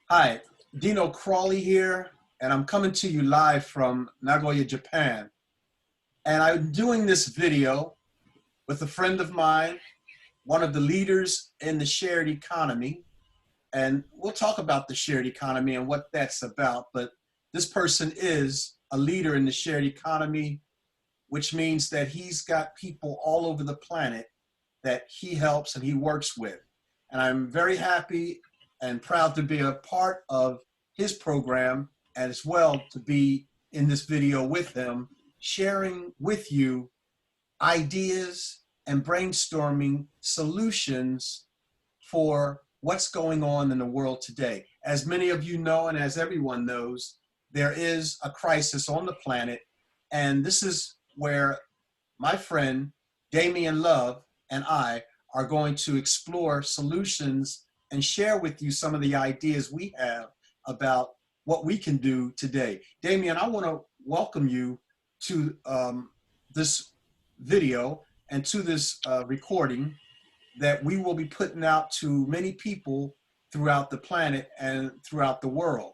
Hi, Dino Crawley here, and I'm coming to you live from Nagoya, Japan. And I'm doing this video with a friend of mine, one of the leaders in the shared economy. And we'll talk about the shared economy and what that's about. But this person is a leader in the shared economy, which means that he's got people all over the planet that he helps and he works with. And I'm very happy and proud to be a part of his program, and as well to be in this video with him, sharing with you ideas and brainstorming solutions for what's going on in the world today. As many of you know, and as everyone knows, there is a crisis on the planet, and this is where my friend Damian Love and I are going to explore solutions and share with you some of the ideas we have about what we can do today. Damian, I want to welcome you to this video and to this recording that we will be putting out to many people throughout the planet and throughout the world.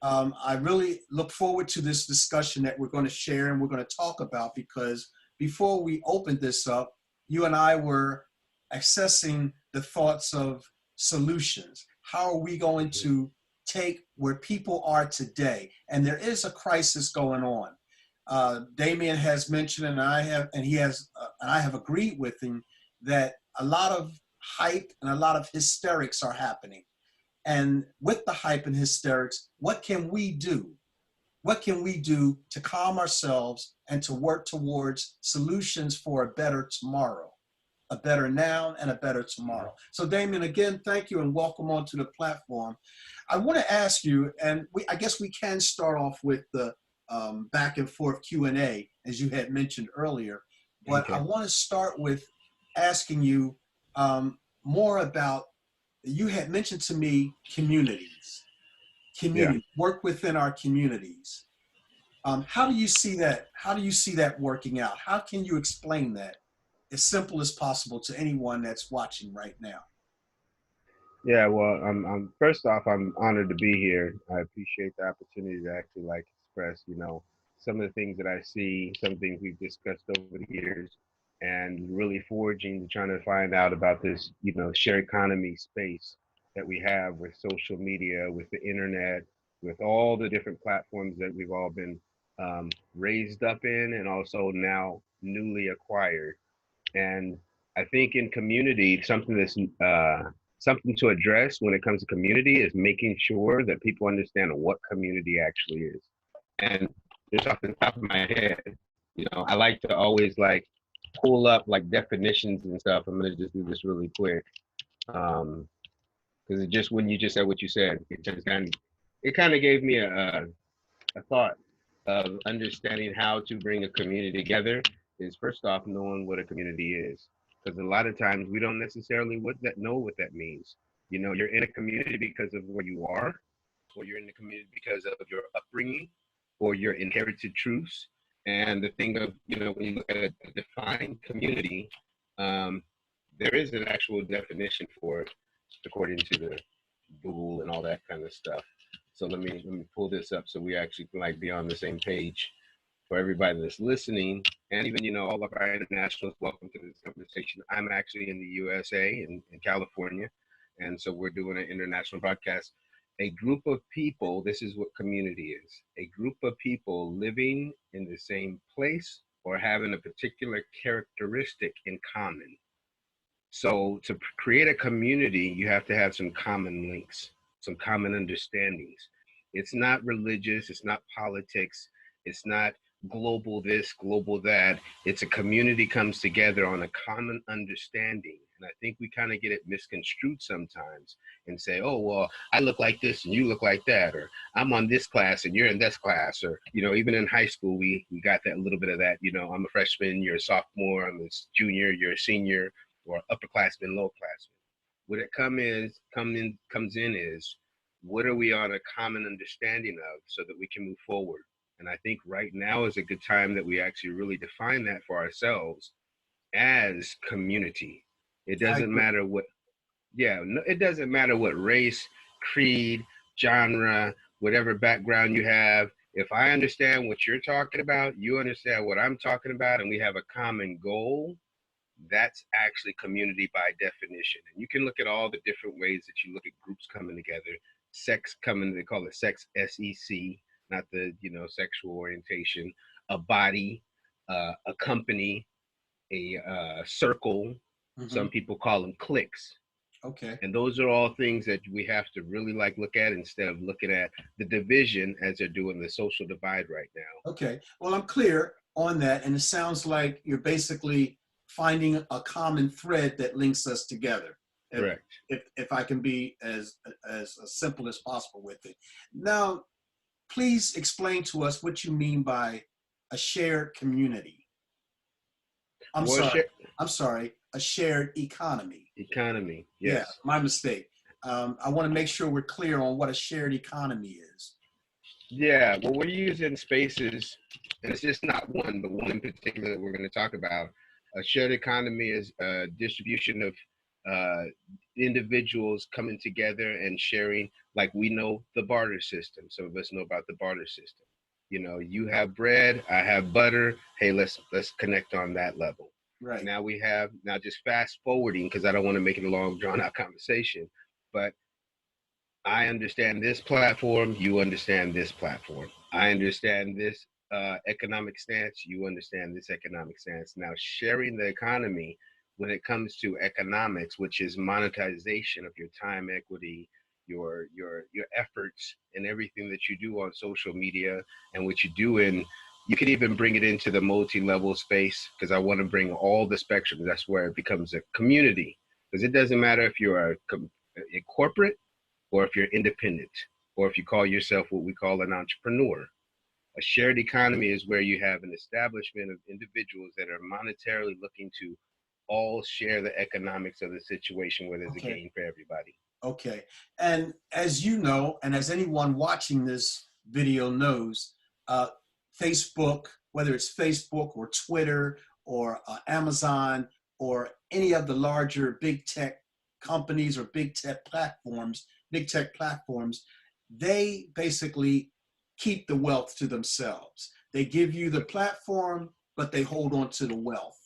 I really look forward to this discussion that we're going to share and we're going to talk about, because before we opened this up, you and I were accessing the thoughts of solutions. How are we going to take where people are today? And there is a crisis going on. Damian has mentioned, and I have agreed with him, that a lot of hype and a lot of hysterics are happening. And with the hype and hysterics, what can we do? What can we do to calm ourselves and to work towards solutions for a better tomorrow, a better now and a better tomorrow? So Damian, again, thank you and welcome onto the platform. I want to ask you, and I guess we can start off with the back and forth Q&A, as you had mentioned earlier, but okay. I want to start with asking you more about, you had mentioned to me communities, work within our communities. How do you see that? How do you see that working out? How can you explain that as simple as possible to anyone that's watching right now? Yeah, well, I'm first off, I'm honored to be here. I appreciate the opportunity to actually express, some of the things that I see, some things we've discussed over the years, and really forging, trying to find out about this, shared economy space that we have with social media, with the internet, with all the different platforms that we've all been raised up in, and also now newly acquired. And I think in community, something to address when it comes to community is making sure that people understand what community actually is. And just off the top of my head, I like to always pull up definitions and stuff. I'm gonna just do this really quick. Because it just, when you just said what you said, it kind of gave me a thought of understanding how to bring a community together. Is first off knowing what a community is, because a lot of times we don't necessarily know what that means. You're in a community because of where you are, or you're in the community because of your upbringing, or your inherited truths. And the thing of, when you look at a defined community, there is an actual definition for it, according to the Google and all that kind of stuff. So let me pull this up so we actually can be on the same page. For everybody that's listening, and even all of our internationals, welcome to this conversation. I'm actually in the USA, in California, and so we're doing an international broadcast. A group of people, this is what community is: a group of people living in the same place or having a particular characteristic in common. So to create a community, you have to have some common links, some common understandings. It's not religious, it's not politics, it's not global this, global that. It's a community comes together on a common understanding. And I think we kind of get it misconstrued sometimes and say, oh, well, I look like this and you look like that, or I'm on this class and you're in this class, or, even in high school, we got that little bit of that, I'm a freshman, you're a sophomore, I'm a junior, you're a senior, or upperclassman, lowclassman. What it comes in is, what are we on a common understanding of so that we can move forward? And I think right now is a good time that we actually really define that for ourselves as community. It doesn't matter what, it doesn't matter what race, creed, genre, whatever background you have. If I understand what you're talking about, you understand what I'm talking about, and we have a common goal, that's actually community by definition. And you can look at all the different ways that you look at groups coming together. Sex coming, they call it sex, S-E-C, not the, sexual orientation. A body, a company, a circle. Mm-hmm. Some people call them cliques. Okay. And those are all things that we have to really look at instead of looking at the division as they're doing the social divide right now. Okay. Well, I'm clear on that. And it sounds like you're basically finding a common thread that links us together. Correct. If I can be as simple as possible with it. Now, please explain to us what you mean by a shared community. I'm sorry, a shared economy. Economy, yes. Yeah, my mistake. I want to make sure we're clear on what a shared economy is. Yeah, well, we're using spaces, and it's just not one, but one in particular that we're going to talk about. A shared economy is a distribution of individuals coming together and sharing, like we know the barter system. Some of us know about the barter system. You have bread, I have butter. Hey, let's connect on that level. Right. Now just fast forwarding, because I don't want to make it a long drawn out conversation, but I understand this platform, you understand this platform. I understand this economic stance, you understand this economic stance. Now, sharing the economy when it comes to economics, which is monetization of your time, equity, your efforts, and everything that you do on social media, and what you do you can even bring it into the multi-level space, because I want to bring all the spectrum. That's where it becomes a community, because it doesn't matter if you're a corporate, or if you're independent, or if you call yourself what we call an entrepreneur. A shared economy is where you have an establishment of individuals that are monetarily looking to all share the economics of the situation, where there's a gain for everybody. Okay. And as you know, and as anyone watching this video knows, Facebook, whether it's Facebook or Twitter or Amazon or any of the larger big tech companies or big tech platforms, they basically keep the wealth to themselves. They give you the platform, but they hold on to the wealth.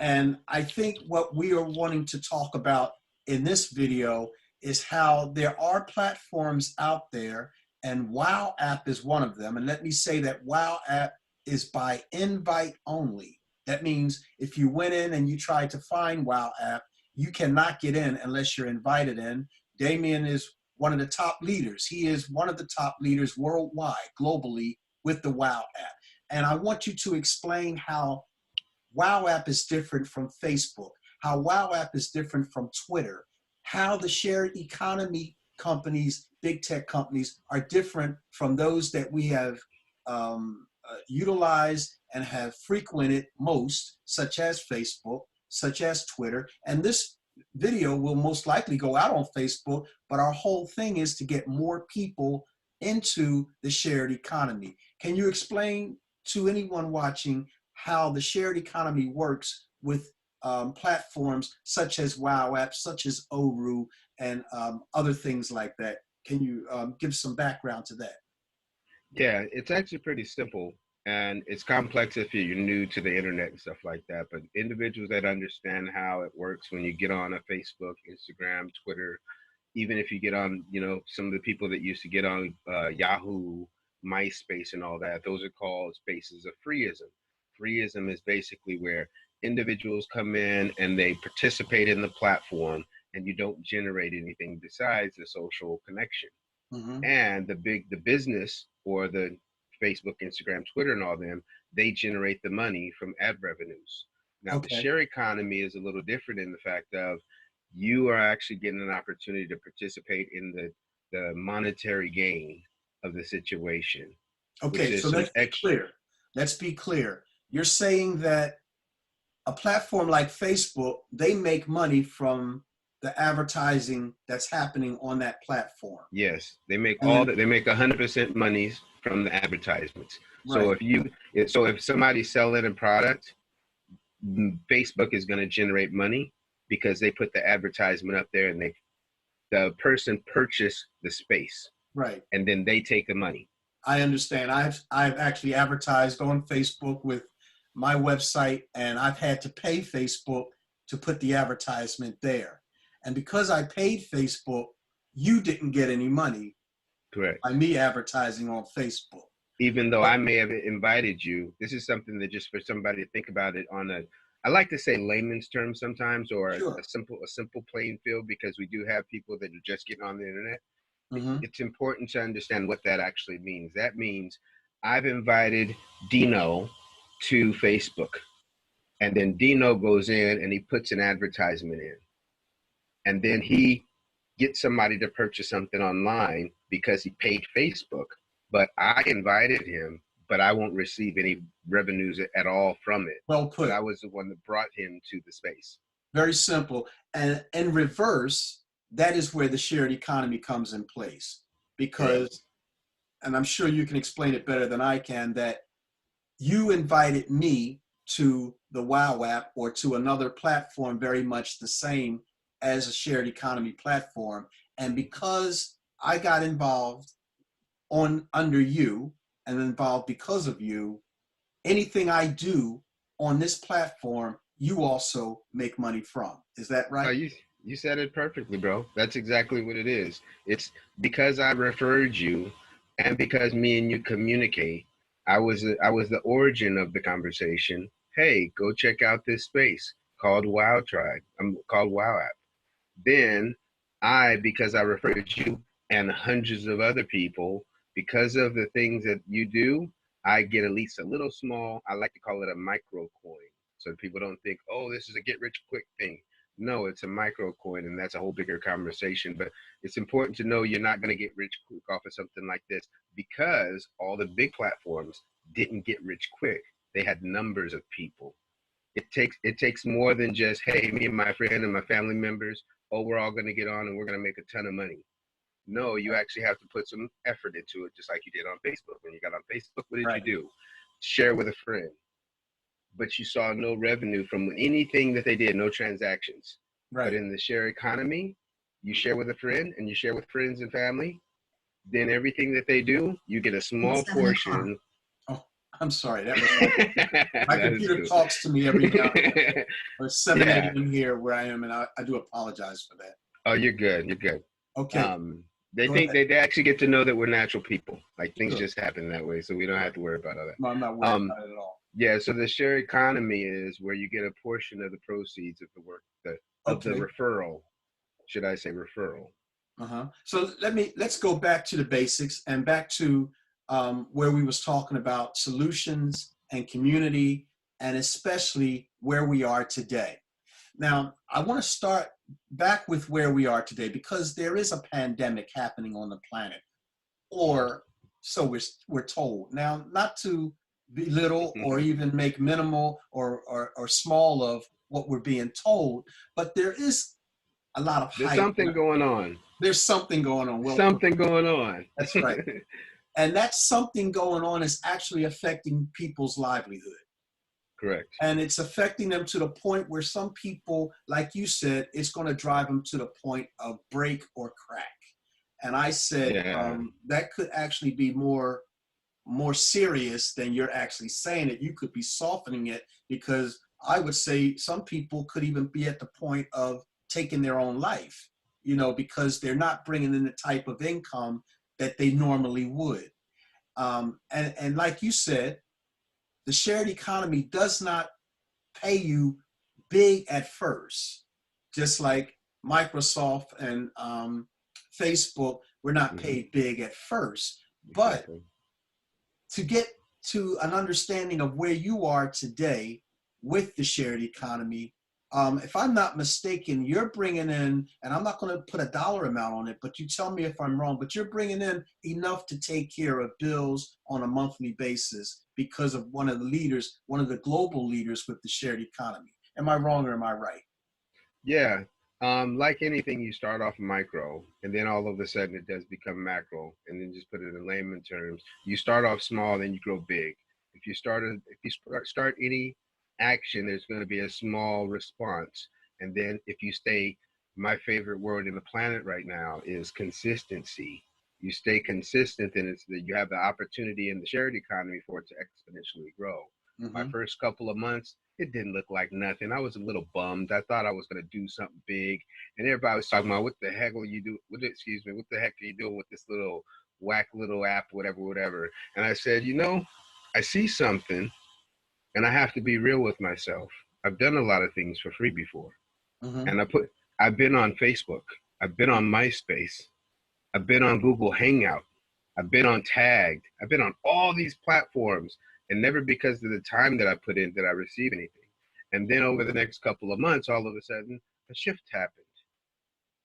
And I think what we are wanting to talk about in this video is how there are platforms out there, and Wow App is one of them. And let me say that Wow App is by invite only. That means if you went in and you tried to find Wow App, you cannot get in unless you're invited in. Damian is one of the top leaders. He is one of the top leaders worldwide, globally, with the Wow App. And I want you to explain how Wow App is different from Facebook, how Wow App is different from Twitter, how the shared economy companies, big tech companies, are different from those that we have utilized and have frequented most, such as Facebook, such as Twitter. And this video will most likely go out on Facebook, but our whole thing is to get more people into the shared economy. Can you explain to anyone watching how the shared economy works with platforms such as Wow App, such as Oru, and other things like that? Can you give some background to that? Yeah, it's actually pretty simple, and it's complex if you're new to the internet and stuff like that. But individuals that understand how it works, when you get on a Facebook, Instagram, Twitter, even if you get on, some of the people that used to get on Yahoo, MySpace, and all that, those are called spaces of freeism. Freeism is basically where individuals come in and they participate in the platform, and you don't generate anything besides the social connection. Mm-hmm. And the business, or the Facebook, Instagram, Twitter, and all them, they generate the money from ad revenues. Now, the share economy is a little different in the fact of you are actually getting an opportunity to participate in the monetary gain of the situation. Okay, so let's be clear. Let's be clear. You're saying that a platform like Facebook, they make money from the advertising that's happening on that platform. Yes, they make they make 100% monies from the advertisements. Right. So if somebody's selling a product, Facebook is going to generate money because they put the advertisement up there, and the person purchased the space. Right. and then they take the money. I understand. I've actually advertised on Facebook with my website, and I've had to pay Facebook to put the advertisement there. And because I paid Facebook, you didn't get any money Correct. by me advertising on Facebook. Even though But, I may have invited you, this is something that just for somebody to think about it on a, I like to say layman's terms sometimes, or sure. a simple playing field, because we do have people that are just getting on the internet. Mm-hmm. It's important to understand what that actually means. That means I've invited Dino to Facebook, and then Dino goes in and he puts an advertisement in, and then he gets somebody to purchase something online because he paid Facebook, but I invited him, but I won't receive any revenues at all from it. Well But put. I was the one that brought him to the space. Very simple. And in reverse, that is where the shared economy comes in place. Correct. Because, and I'm sure you can explain it better than I can, that you invited me to the WOW app or to another platform very much the same as a shared economy platform. And because I got involved on under you and involved because of you, anything I do on this platform, you also make money from. Is that Oh, right? you said it perfectly, bro. That's exactly what it is. It's because I referred you, and because me and you communicate. I was the origin of the conversation. Hey, go check out this space called Wow Tribe. I'm called Wow App. Then because I referred you and hundreds of other people, because of the things that you do, I get at least a little small, I like to call it a micro coin. So people don't think, oh, this is a get rich quick thing. No, it's a micro coin, and that's a whole bigger conversation. But it's important to know you're not going to get rich quick off of something like this, because all the big platforms didn't get rich quick. They had numbers of people. It takes more than just, hey, me and my friend and my family members, oh, we're all going to get on and we're going to make a ton of money. No, you actually have to put some effort into it, just like you did on Facebook. When you got on Facebook, what did you Right. do? Share with a friend. But you saw no revenue from anything that they did, no transactions. But Right. in the share economy, you share with a friend and you share with friends and family, then everything that they do, you get a small portion. Oh, I'm sorry. That was my That is computer cool. talks to me every now and then. It's 7 Yeah. a.m. here where I am, and I do apologize for that. Oh, you're good. You're good. Okay, They go think ahead. they actually get to know that we're natural people. Like things Sure. just happen that way, so we don't have to worry about all No, I'm not that. worried about it at all. Yeah. So the share economy is where you get a portion of the proceeds of the work, of the Okay. referral. Should I say referral? Uh-huh. So let's go back to the basics and back to where we was talking about solutions and community, and especially where we are today. Now, I want to start back with where we are today because there is a pandemic happening on the planet, or so we're told. Now, not to belittle or even make minimal or small of what we're being told, but there is a lot of There's hype. something going on. There's something going on. Well, Something going on. that's right. And that something going on is actually affecting people's livelihood. Correct. And it's affecting them to the point where some people, like you said, it's going to drive them to the point of break or crack. And I said Yeah. that could actually be more serious than you're actually saying it. You could be softening it, because I would say some people could even be at the point of taking their own life, because they're not bringing in the type of income that they normally would. And like you said, the shared economy does not pay you big at first, just like Microsoft and Facebook were not Mm-hmm. paid big at first. But Exactly. to get to an understanding of where you are today with the shared economy, if I'm not mistaken, you're bringing in, and I'm not going to put a dollar amount on it, but you tell me if I'm wrong, but you're bringing in enough to take care of bills on a monthly basis because of one of the global leaders with the shared economy. Am I wrong or am I right? Yeah. Like anything, you start off micro, and then all of a sudden it does become macro. And then just put it in layman terms, you start off small, then you grow big. If you start any action, there's going to be a small response, and then if you stay, my favorite word in the planet right now is consistency. you stay consistent, and it's that you have the opportunity in the shared economy for it to exponentially grow. My first couple of months, it didn't look like nothing. I was a little bummed. I thought I was going to do something big, and everybody was talking about, what the heck will you do? What the heck are you doing with this little whack little app, whatever. And I said, I see something, and I have to be real with myself. I've done a lot of things for free before. And I've been on Facebook. I've been on MySpace. I've been on Google Hangout. I've been on Tagged. I've been on all these platforms, and never because of the time that I put in did I receive anything. And then over the next couple of months, all of a sudden, a shift happened.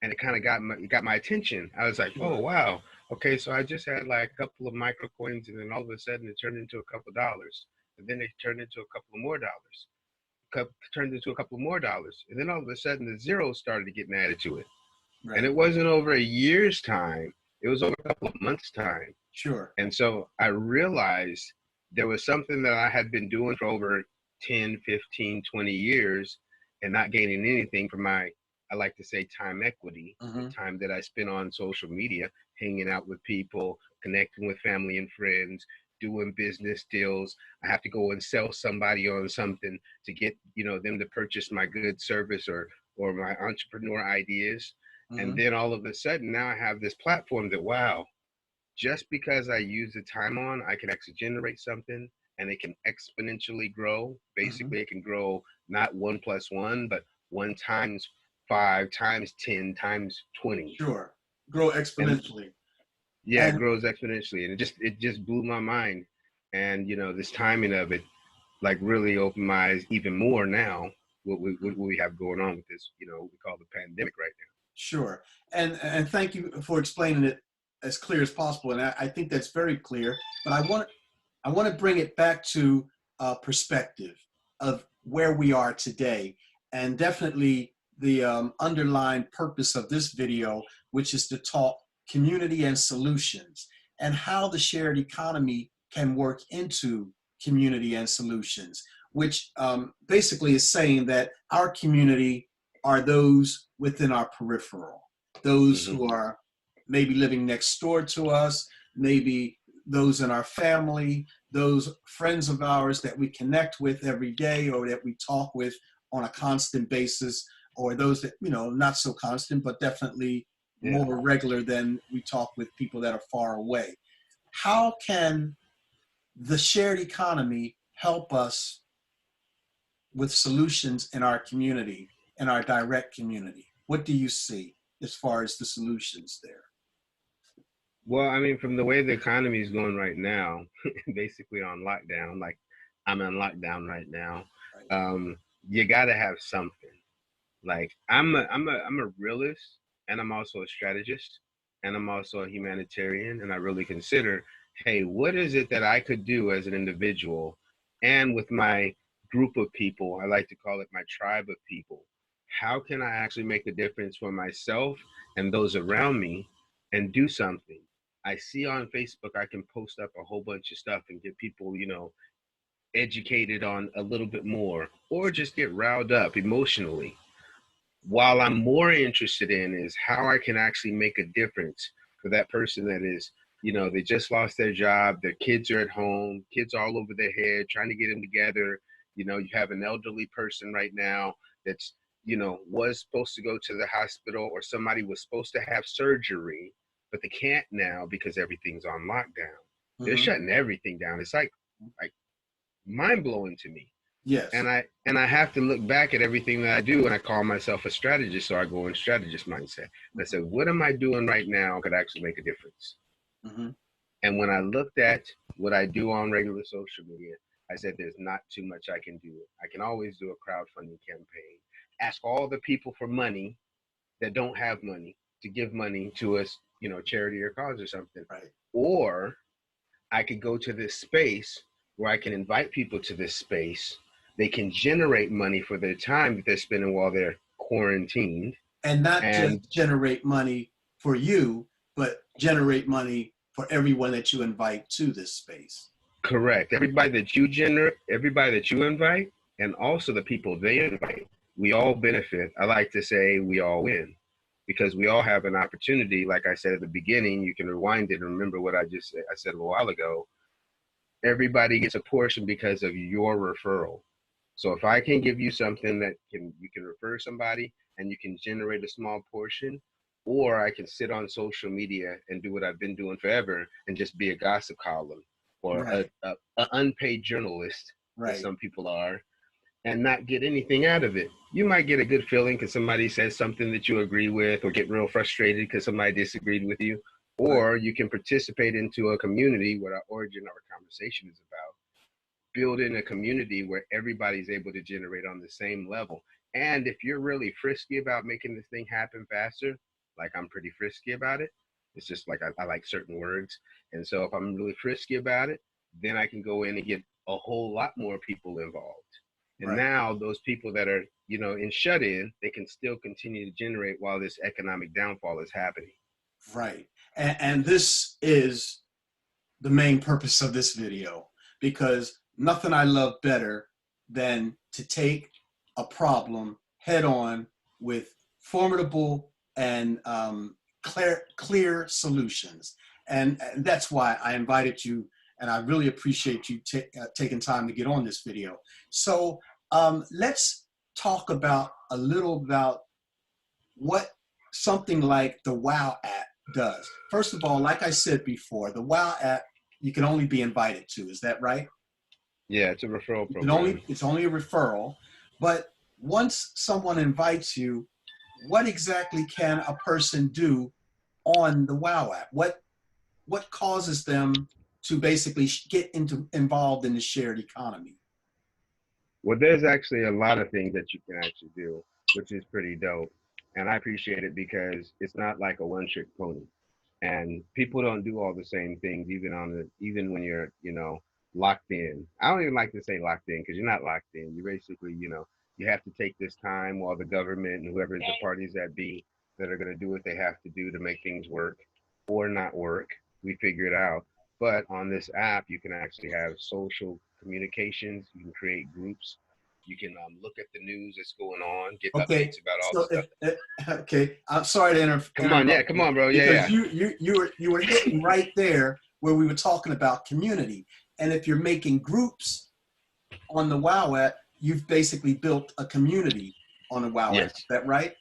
And it kind of got my attention. I was like, oh, wow. Okay, so I just had like a couple of micro coins, and then all of a sudden it turned into a couple of dollars. And then it turned into a couple of more dollars. Turned into a couple of more dollars. And then all of a sudden the zeros started getting added to it. Right. And it wasn't over a year's time. It was over a couple of months' time. Sure. And so I realized there was something that I had been doing for over 10, 15, 20 years and not gaining anything from I like to say time equity, the time that I spent on social media, hanging out with people, connecting with family and friends, doing business deals. I have to go and sell somebody on something to get, them to purchase my good service or my entrepreneur ideas. And then all of a sudden now I have this platform that, wow, just because I use the time on, I can actually generate something, and it can exponentially grow. Basically, it can grow not 1 + 1, but 1 times 5 times 10 times 20. Sure. Grow exponentially. It grows exponentially. And it just blew my mind. And, this timing of it, like, really opened my eyes even more now, what we have going on with this, what we call the pandemic right now. Sure. And thank you for explaining it as clear as possible. And I think that's very clear. But I want to bring it back to perspective of where we are today. And definitely the underlying purpose of this video, which is to talk community and solutions, and how the shared economy can work into community and solutions, which basically is saying that our community are those within our peripheral, those who are maybe living next door to us, maybe those in our family, those friends of ours that we connect with every day or that we talk with on a constant basis, or those that, not so constant, but definitely more regular than we talk with people that are far away. How can the shared economy help us with solutions in our community, in our direct community? What do you see as far as the solutions there? Well, I mean, from the way the economy is going right now, basically on lockdown, like I'm on lockdown right now, you got to have something. Like I'm a realist, and I'm also a strategist, and I'm also a humanitarian, and I really consider, hey, what is it that I could do as an individual and with my group of people? I like to call it my tribe of people. How can I actually make a difference for myself and those around me and do something? I see on Facebook, I can post up a whole bunch of stuff and get people, educated on a little bit more, or just get riled up emotionally. While I'm more interested in is how I can actually make a difference for that person that is, they just lost their job, their kids are at home, kids all over their head, trying to get them together. You have an elderly person right now that's, was supposed to go to the hospital, or somebody was supposed to have surgery, but they can't now because everything's on lockdown. They're shutting everything down. It's like mind-blowing to me. Yes. And I have to look back at everything that I do, and I call myself a strategist, so I go in strategist mindset. And I said, what am I doing right now could actually make a difference? And when I looked at what I do on regular social media, I said, there's not too much I can do. I can always do a crowdfunding campaign, ask all the people for money that don't have money to give money to us, charity or cause or something. Right. Or I could go to this space where I can invite people to this space. They can generate money for their time that they're spending while they're quarantined. And not just generate money for you, but generate money for everyone that you invite to this space. Correct. Everybody that you invite, and also the people they invite, we all benefit. I like to say we all win. because we all have an opportunity. Like I said at the beginning, you can rewind it and remember what I said a little while ago. Everybody gets a portion because of your referral. So if I can give you something that you can refer somebody and you can generate a small portion, or I can sit on social media and do what I've been doing forever and just be a gossip column or Right. a unpaid journalist, as Right. some people are, and not get anything out of it. You might get a good feeling because somebody says something that you agree with, or get real frustrated because somebody disagreed with you, or you can participate into a community where our origin of our conversation is about. Building a community where everybody's able to generate on the same level. And if you're really frisky about making this thing happen faster, like I'm pretty frisky about it, it's just like I like certain words. And so if I'm really frisky about it, then I can go in and get a whole lot more people involved. And Right. now those people that are, in shut-in, they can still continue to generate while this economic downfall is happening. Right. And this is the main purpose of this video, because nothing I love better than to take a problem head on with formidable and clear solutions. And that's why I invited you, and I really appreciate you taking time to get on this video. So let's talk about a little about what something like the WOW app does. First of all, like I said before, the WOW app, you can only be invited to. Is that right? Yeah, it's a referral program. It's only a referral. But once someone invites you, what exactly can a person do on the WOW app? What causes them to basically get involved in the shared economy? Well, there's actually a lot of things that you can actually do, which is pretty dope. And I appreciate it because it's not like a one-trick pony. And people don't do all the same things, even when you're, locked in. I don't even like to say locked in because you're not locked in. You basically, you have to take this time while the government and whoever the parties that be that are going to do what they have to do to make things work or not work, we figure it out. But on this app, you can actually have social communications. You can create groups. You can look at the news that's going on, get Okay, updates about all the so stuff. okay, I'm sorry to interrupt. Come on, yeah, come on, bro, yeah, Because you were hitting right there where we were talking about community, and if you're making groups on the WOW app, you've basically built a community on the WOW app. Yes, Is that right?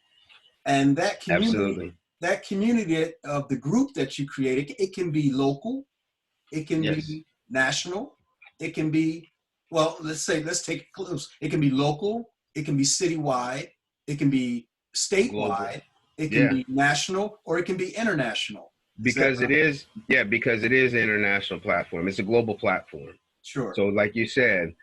And absolutely. that community of the group that you created, it can be local, it can Yes, be national, it can be, well, let's take it close. It can be local, it can be citywide, it can be global. statewide, it can Yeah, be national, or it can be international. Is that because right? because it is an international platform. It's a global platform. Sure. So like you said,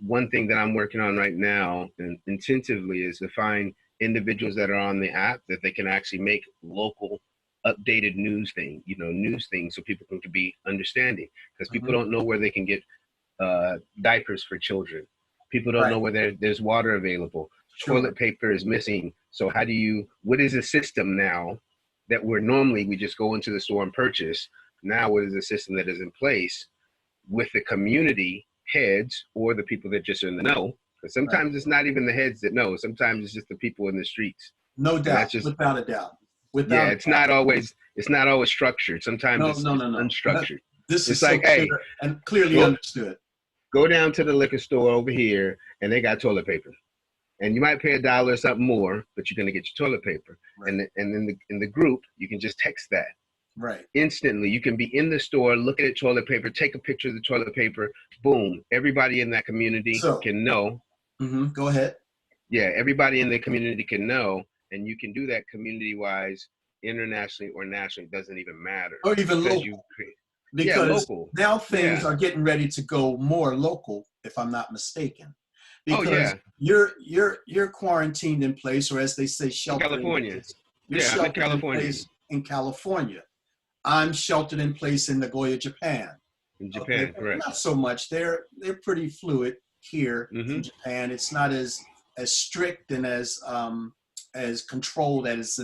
one thing that I'm working on right now and intentively is to find individuals that are on the app that they can actually make local updated news things so people can be understanding, because people Mm-hmm. don't know where they can get diapers for children. People don't know Right. where there's water available. Sure. Toilet paper is missing. So what is a system now that we just go into the store and purchase? Now, what is a system that is in place with the community heads or the people that just are in the know? Because Right. sometimes it's not even the heads that know. Sometimes it's just the people in the streets. No And doubt. that's just, Without a doubt. yeah, Without a it's not always structured. Sometimes no, it's, no, it's no, no. unstructured. This It's is so like, clear hey, and clearly go understood. go down to the liquor store over here and they got toilet paper. And you might pay $1 or something more, but you're gonna get your toilet paper. Right. And in the group, you can just text that. Right. Instantly, you can be in the store looking at toilet paper, take a picture of the toilet paper, boom. Everybody in that community So, can know. go ahead. Yeah, everybody in the community can know, and you can do that community-wise, internationally or nationally. It doesn't even matter Or even because you local. create. Yeah, Because local. now things Yeah. are getting ready to go more local, if I'm not mistaken. Oh Because yeah. you're quarantined in place, or as they say, In sheltered in California. place. You're Yeah, I'm in sheltered in California. place in California. I'm sheltered in place in Nagoya, Japan. In Okay, Japan, but correct. not so much. They're pretty fluid here Mm-hmm. in Japan. It's not as strict and as controlled as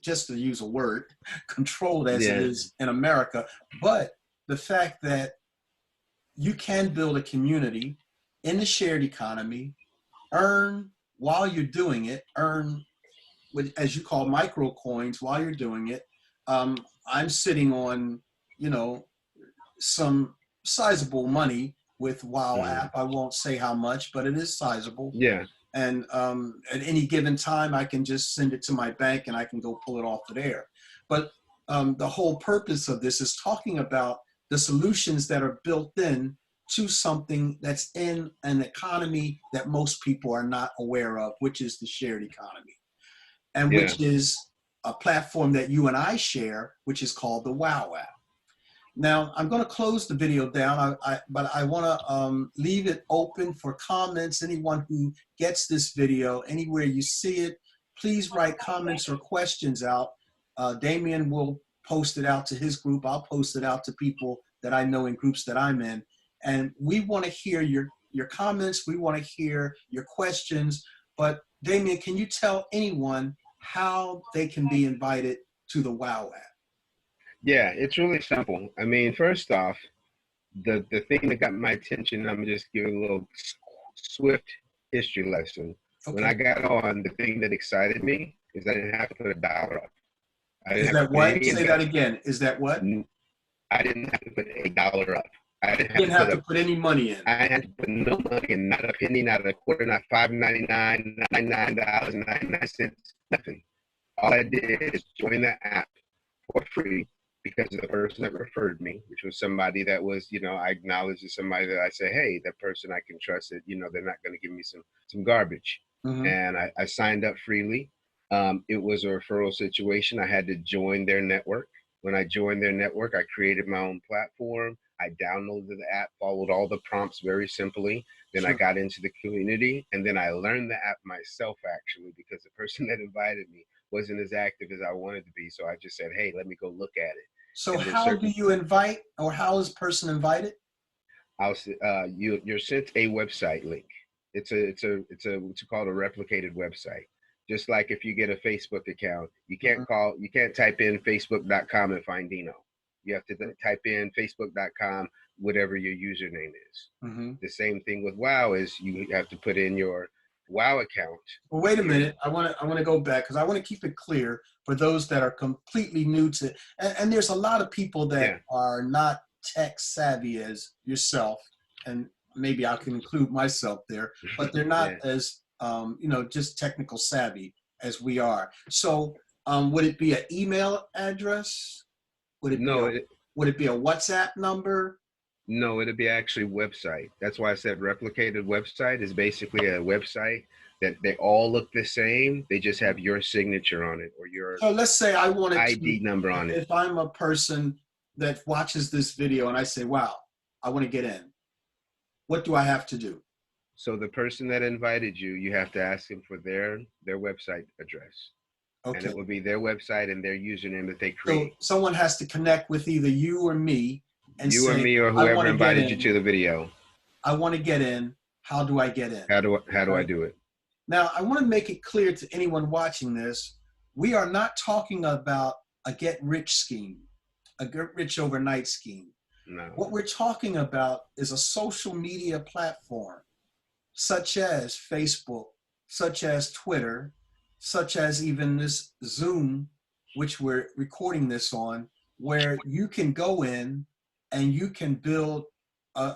just to use a word, controlled as it Yeah. is in America. But the fact that you can build a community in the shared economy, earn while you're doing it, earn with, as you call, micro coins while you're doing it. I'm sitting on, you know, some sizable money with Wow app. I won't say how much, but it is sizable. Yeah. And at any given time, I can just send it to my bank and I can go pull it off of there. But the whole purpose of this is talking about the solutions that are built in to something that's in an economy that most people are not aware of, which is the shared economy, and Yeah. which is a platform that you and I share, which is called the Wow app. Now, I'm going to close the video down, but I want to leave it open for comments. Anyone who gets this video, anywhere you see it, please write comments or questions out. Damian will post it out to his group. I'll post it out to people that I know in groups that I'm in. And we want to hear your comments. We want to hear your questions. But Damian, can you tell anyone how they can be invited to the Wow app? Yeah, it's really simple. I mean, first off, the thing that got my attention, I'm just giving a little swift history lesson. Okay. When I got on, the thing that excited me is I didn't have to put $1 up. Is that what? Say that again. Is that what? I didn't have to put $1 up. I didn't have to put any money in. I had to put no money in, not a penny, not a quarter, not $5.99, $99.99, nothing. All I did is join the app for free because of the person that referred me, which was somebody that was, you know, I acknowledged as somebody that I say, hey, that person I can trust it, you know, they're not going to give me some garbage. And I signed up freely. It was a referral situation. I had to join their network. When I joined their network, I created my own platform. I downloaded the app, followed all the prompts very simply. Then I got into the community, and then I learned the app myself, actually, because the person that invited me wasn't as active as I wanted to be. So I just said, hey, let me go look at it. So how do you invite, or how is a person invited? You're sent a website link. It's what's called a replicated website. Just like if you get a Facebook account, you can't type in facebook.com and find Dino. You have to type in facebook.com, whatever your username is. The same thing with Wow is you have to put in your Wow account. Well, wait a minute. I want to go back because I want to keep it clear for those that are completely new to, and there's a lot of people that are not tech savvy as yourself, and maybe I can include myself there, but they're not as you know, just technical savvy as we are. So would it be an email address? Would it would it be a WhatsApp number? No, it'd be actually website. That's why I said replicated website is basically a website that they all look the same. They just have your signature on it or your so let's say I wanted ID number on it. If I'm a person that watches this video and I say, wow, I want to get in, what do I have to do? So the person that invited you, you have to ask them for their website address. Okay. And it will be their website and their username that they create. So someone has to connect with either you or me and you say, or me or whoever invited you to the video. I want to get in. How do I get in? How do I do it? Now, I want to make it clear to anyone watching this, we are not talking about a get-rich scheme, a get-rich overnight scheme. No. What we're talking about is a social media platform, such as Facebook, such as Twitter, such as even this Zoom, which we're recording this on, where you can go in and you can build a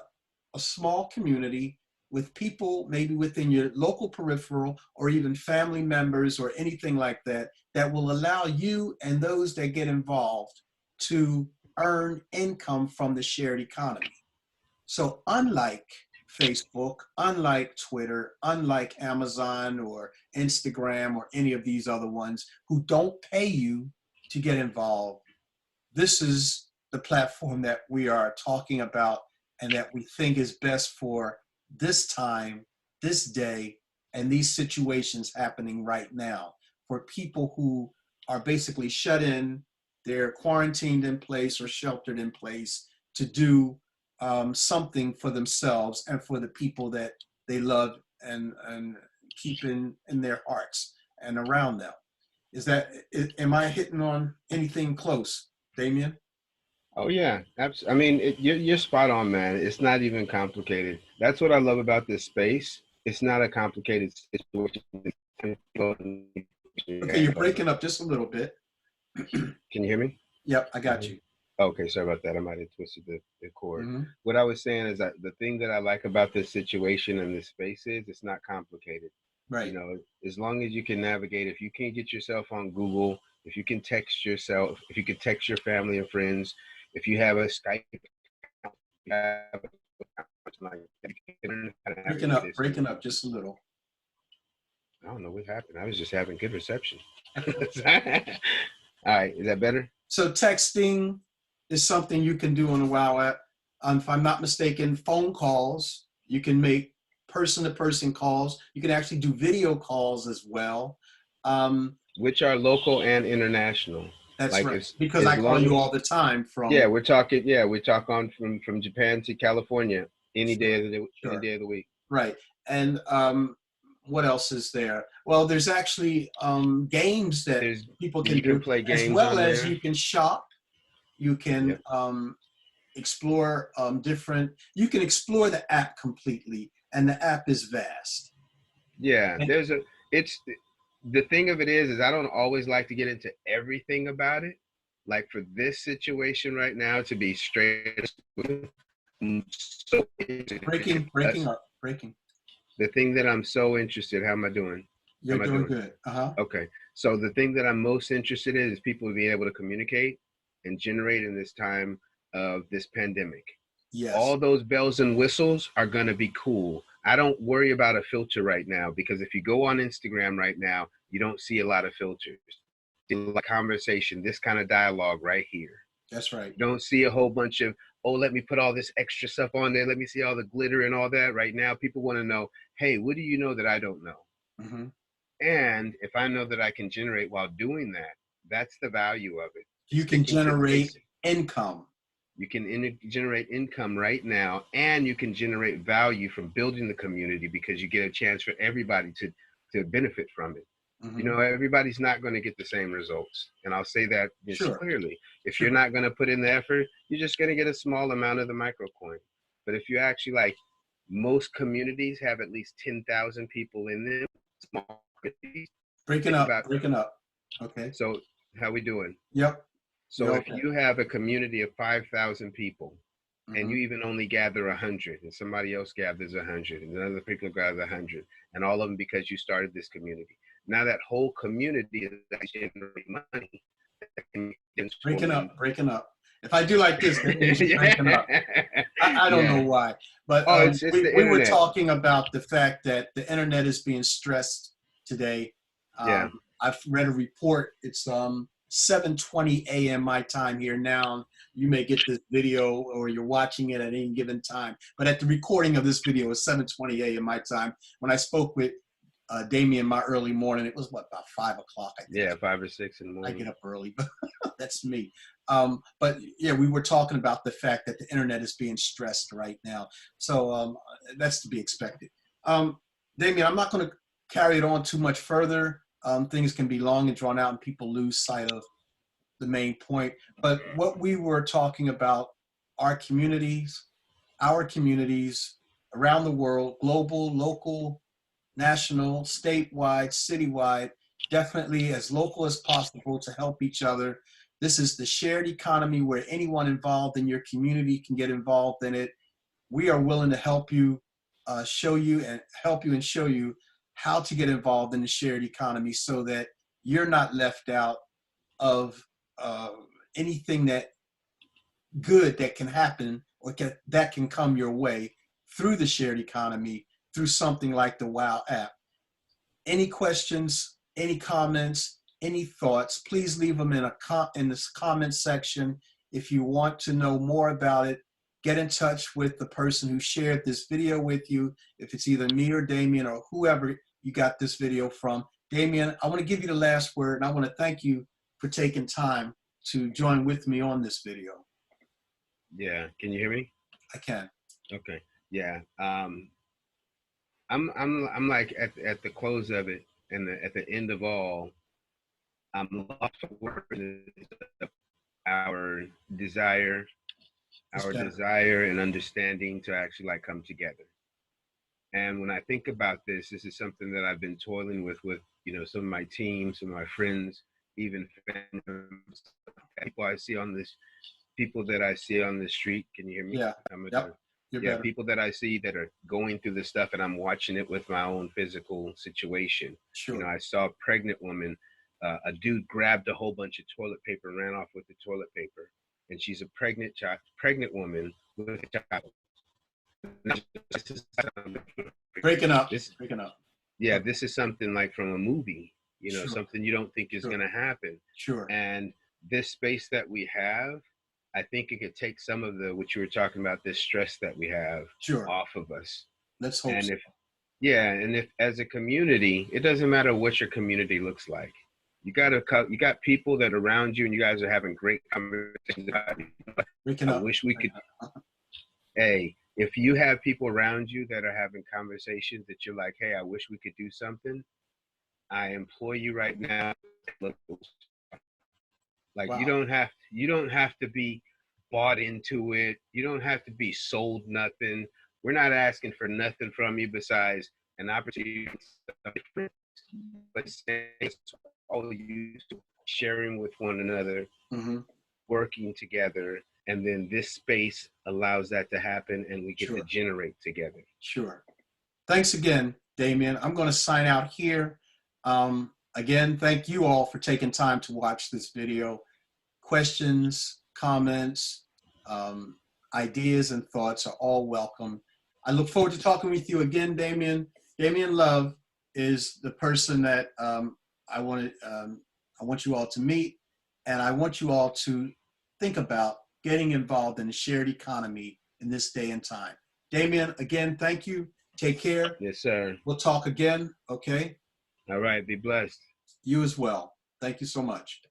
small community with people maybe within your local peripheral or even family members or anything like that, that will allow you and those that get involved to earn income from the shared economy. So unlike Facebook, unlike Twitter, unlike Amazon or Instagram or any of these other ones who don't pay you to get involved, this is the platform that we are talking about and that we think is best for this time, this day, and these situations happening right now for people who are basically shut in, they're quarantined in place or sheltered in place to do something for themselves and for the people that they love and keep in their hearts and around them. Am I hitting on anything close, Damian? Oh yeah, absolutely. I mean, you're spot on, man. It's not even complicated. That's what I love about this space. It's not a complicated situation. Okay, you're breaking up just a little bit. Can you hear me? Yep, I got you. Okay, sorry about that. I might have twisted the cord. Mm-hmm. What I was saying is that the thing that I like about this situation and this space is it's not complicated. Right. You know, as long as you can navigate, if you can get yourself on Google, if you can text yourself, if you can text your family and friends, if you have a Skype account, you have Breaking up just a little. I don't know what happened. I was just having good reception. All right, is that better? So texting is something you can do on the WOW app. If I'm not mistaken, phone calls, you can make person-to-person calls. You can actually do video calls as well. Which are local and international. That's like right, because I call you all the time from. Yeah, we talk on from Japan to California any day of the day, Sure. any day of the week. Right, and what else is there? Well, there's actually games that people can do, play games, as well as you can shop. You can explore different. You can explore the app completely, and the app is vast. Yeah, the thing of it is I don't always like to get into everything about it. Like for this situation right now, to be straight, so breaking up. The thing that I'm so interested, how am I doing? You're doing good. Okay. So the thing that I'm most interested in is people being able to communicate and generate in this time of this pandemic. Yes. All those bells and whistles are going to be cool. I don't worry about a filter right now, because if you go on Instagram right now, you don't see a lot of filters. Like conversation, this kind of dialogue right here. That's right. You don't see a whole bunch of, oh, let me put all this extra stuff on there. Let me see all the glitter and all that. Right now, people want to know, hey, what do you know that I don't know? Mm-hmm. And if I know that I can generate while doing that, that's the value of it. You can generate income. You can generate income right now, and you can generate value from building the community, because you get a chance for everybody to benefit from it. Mm-hmm. You know, everybody's not going to get the same results. And I'll say that clearly. If you're not going to put in the effort, you're just going to get a small amount of the microcoin. But if you actually, like, most communities have at least 10,000 people in them, small communities. Breaking up. Okay. So how we doing? Yep. So if you have a community of 5,000 people, and you even only gather 100, and somebody else gathers 100, and other people gather 100, and all of them because you started this community. Now that whole community is generating money. Breaking up. If I do like this, that means you're breaking up. I don't know why, but we were talking about the fact that the internet is being stressed today. I've read a report. It's 7:20 a.m. my time here now. You may get this video or you're watching it at any given time, but at the recording of this video, it's 7:20 a.m. my time. When I spoke with Damian my early morning, it was about 5 o'clock. I think. Yeah, 5 or 6 in the morning. I get up early, but that's me. But yeah, we were talking about the fact that the internet is being stressed right now. So that's to be expected. Damian, I'm not going to carry it on too much further. Things can be long and drawn out and people lose sight of the main point. But what we were talking about, our communities around the world, global, local, national, statewide, citywide, definitely as local as possible to help each other. This is the shared economy where anyone involved in your community can get involved in it. We are willing to help you, show you how to get involved in the shared economy so that you're not left out of anything that good that can happen or that can come your way through the shared economy, through something like the WOW app. Any questions, any comments, any thoughts, please leave them in this comment section. If you want to know more about it, get in touch with the person who shared this video with you. If it's either me or Damian or whoever you got this video from. Damian, I want to give you the last word, and I want to thank you for taking time to join with me on this video. Yeah, can you hear me? I can. Okay. Yeah. I'm like at the close of it, and at the end of all, I'm lost for words. Our desire and understanding to actually like come together. And when I think about this, this is something that I've been toiling with, you know, some of my team, some of my friends, even family members, people I see on this, people that I see on the street. Can you hear me? Yeah. Yep. You're Yeah, better. people that I see that are going through this stuff, and I'm watching it with my own physical situation. Sure. You know, I saw a pregnant woman, a dude grabbed a whole bunch of toilet paper and ran off with the toilet paper. And she's a pregnant woman with a child. Breaking up. This, Breaking up. yeah, this is something like from a movie, you know, Sure. something you don't think is Sure. going to happen. Sure. And this space that we have, I think it could take some of the, what you were talking about, this stress that we have Sure. off of us. Let's hope And so. if as a community, it doesn't matter what your community looks like. You got people that are around you, and you guys are having great conversations about it. Breaking I up. wish we could. Hey, if you have people around you that are having conversations that you're like, hey, I wish we could do something, I implore you right now, look. Like, Wow. you don't have to be bought into it. You don't have to be sold nothing. We're not asking for nothing from you besides an opportunity, but all you sharing with one another, working together, and then this space allows that to happen, and we get to generate together. Sure. Thanks again, Damian. I'm going to sign out here. Again, thank you all for taking time to watch this video. Questions, comments, ideas, and thoughts are all welcome. I look forward to talking with you again, Damian. Damian Love is the person that I want you all to meet, and I want you all to think about getting involved in the shared economy in this day and time. Damian, again, thank you. Take care. Yes, sir. We'll talk again, okay? All right, be blessed. You as well. Thank you so much.